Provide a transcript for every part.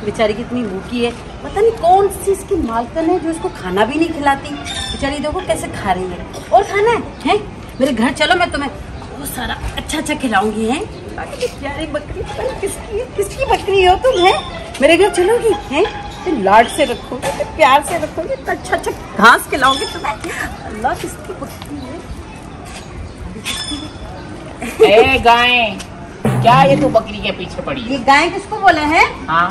बेचारी कितनी भूखी है, पता नहीं कौन सी इसकी मालकिन है जो इसको खाना भी नहीं खिलाती। बेचारी देखो कैसे खा रही है। और खाना है मेरे घर चलो, मैं तुम्हें बहुत सारा अच्छा खिलाऊंगी है। प्यारी बकरी किसकी है? किसकी बकरी हो तुम है? मेरे घर चलोगी है? लाड से रखोगे, प्यार से रखोगे, तो अच्छा घास खिलाओगे तुम्हें। अल्लाह किसकी बकरी है? ए गाय, क्या ये तू बकरी के पीछे पड़ी है? ये गाय किसको बोले हैं? हाँ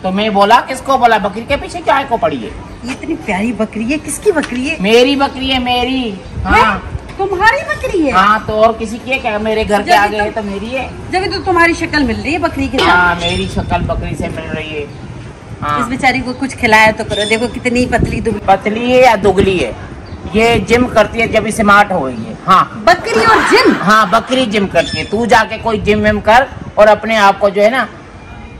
तो मैं बोला किसको बोला? बकरी के पीछे क्या को पड़ी है? ये इतनी प्यारी बकरी है, किसकी बकरी है? मेरी बकरी है, मेरी। हाँ तुम्हारी बकरी है? हाँ तो और किसी की है क्या? मेरे घर के आगे है तो मेरी है। जब तो तुम्हारी शक्ल मिल रही है बकरी के साथ। हाँ मेरी शक्ल बकरी से मिल रही है। हाँ। इस बेचारी को कुछ खिलाया तो करो, देखो कितनी पतली है या दुगली है। ये जिम करती है जब स्मार्ट हो गई है। हाँ बकरी और जिम? हाँ बकरी जिम करती है। तू जाके कोई जिम विम कर और अपने आप को जो है ना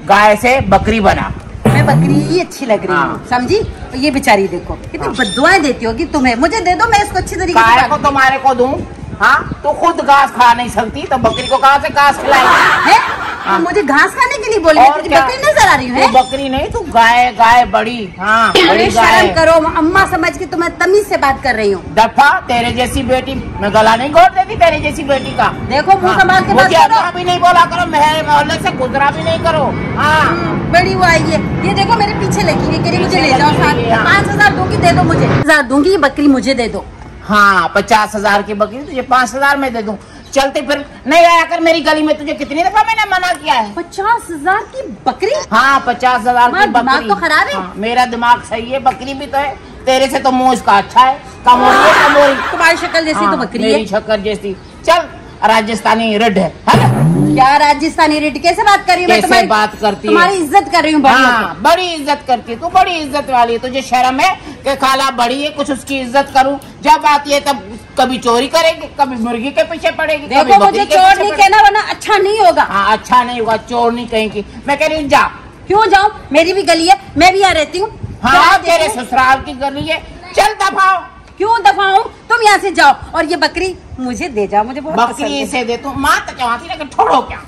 गाय से बकरी बना। मैं बकरी ही अच्छी लग रही हूँ, समझी? और ये बेचारी देखो कितनी बद्दुआएं देती होगी तुम्हें। मुझे दे दो, मैं इसको अच्छी तरीके से को तुम्हारे को दूं। हाँ तो खुद घास खा नहीं सकती तो बकरी को कहाँ से घास खिलाएगी? हाँ। तो मुझे घास खाने के लिए बोले? बकरी नजर आ रही है? बकरी नहीं तू गाय बड़ी। हाँ बड़ी गाय। शर्म करो, अम्मा समझ के तुम्हें तमीज से बात कर रही हूँ। दफा तेरे जैसी बेटी मैं गला नहीं घोट देती तेरे जैसी बेटी का। देखो मुँह संभाल के बात करो। भी नहीं बोला करो, मेरे मोहल्ले से गुजरा भी नहीं करो। हाँ बड़ी वो आई है, ये देखो मेरे पीछे लगी है, कह मुझे ले जाओ साथ। 5,000 दूंगी, दे दो मुझे। 5,000 दूंगी, ये बकरी मुझे दे दो। हाँ 50,000 की बकरी तुझे 5,000 में दे दूं। चलते फिर नहीं आया कर मेरी गली में। तुझे कितनी दफा मैंने मना किया है? 50,000 की बकरी? हाँ 50,000 की बकरी। दिमाग तो खराब है। हाँ, मेरा दिमाग सही है, बकरी भी तो है। तेरे से तो मुँह इसका अच्छा है। कमोरी तुम्हारी शक्ल जैसी तो बकरी है। मेरी शक्ल जैसी। चल राजस्थानी रिड है ना? क्या राजस्थानी रेट? कैसे बात कर रही हूँ? कैसे बात करती है? तुम्हारी इज्जत कर रही हूँ। हाँ बड़ी इज्जत करती है तू, बड़ी इज्जत वाली है। तुझे शर्म है कि खाला बड़ी है कुछ उसकी इज्जत करूँ? जब आती है तब कभी चोरी करेगी, कभी मुर्गी के पीछे पड़ेगी। देखो मुझे चोर नहीं कहना वरना अच्छा नहीं होगा। हाँ अच्छा नहीं होगा, चोर नहीं कहेंगी। मैं कह रही हूँ जा। क्यों जाऊँ? मेरी भी गली है, मैं भी यहाँ रहती हूँ। हाँ तेरे ससुराल की गली है, चल दफाओ। क्यों दफाऊं? तुम यहाँ से जाओ और ये बकरी मुझे दे जाओ, मुझे बहुत बकरी से दे तू। माँ तो चाहती लेकिन छोड़ो क्या?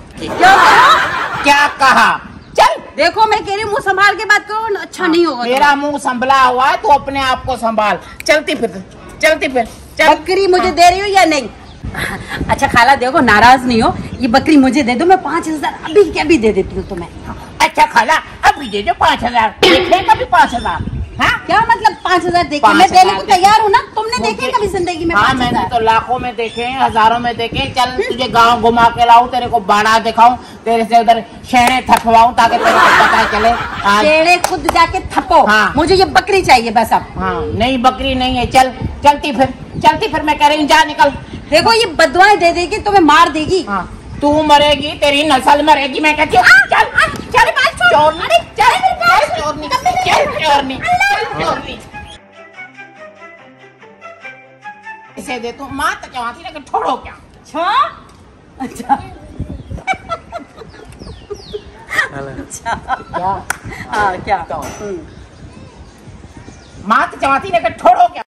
क्या कहा? चल देखो मैं कह रही हूँ मुँह संभाल के बात करो, अच्छा नहीं होगा। मेरा मुँह संभला हुआ है, तू अपने आप को संभाल। चलती फिर बकरी मुझे दे रही हो या नहीं? अच्छा खाला देखो नाराज नहीं हो, ये बकरी मुझे दे दो, मैं 5,000 अभी के अभी दे देती हूँ तुम्हें। अच्छा खाला अभी दे दो 5,000। देखे कभी 5,000? हाँ क्या मतलब 5,000 देखे? मैं देने को तैयार हूँ ना। तुमने देखे कभी जिंदगी में? हाँ मैंने तो लाखों में देखे हैं, हजारों में देखे। चल तुझे गांव घुमा के लाऊं, तेरे को बाड़ा दिखाऊं, तेरे से उधर शेणे थपवाऊं ताकि तेरे को पता चले। शेणे खुद जाके थपो। हाँ। मुझे ये बकरी चाहिए बस अब। हाँ नहीं बकरी नहीं है। चलती फिर मैं कह रही हूँ जा निकल। देखो ये बदवाएं दे देगी तुम्हें, मार देगी। हाँ। तू मरेगी, तेरी नस्ल मरेगी। मैं कहती हूँ चोरनी इसे दे तू। माँ तो चाहती लेकिन छोड़ो क्या? अच्छा क्या? हाँ क्या? माँ तो चाहती लेकिन छोड़ो क्या?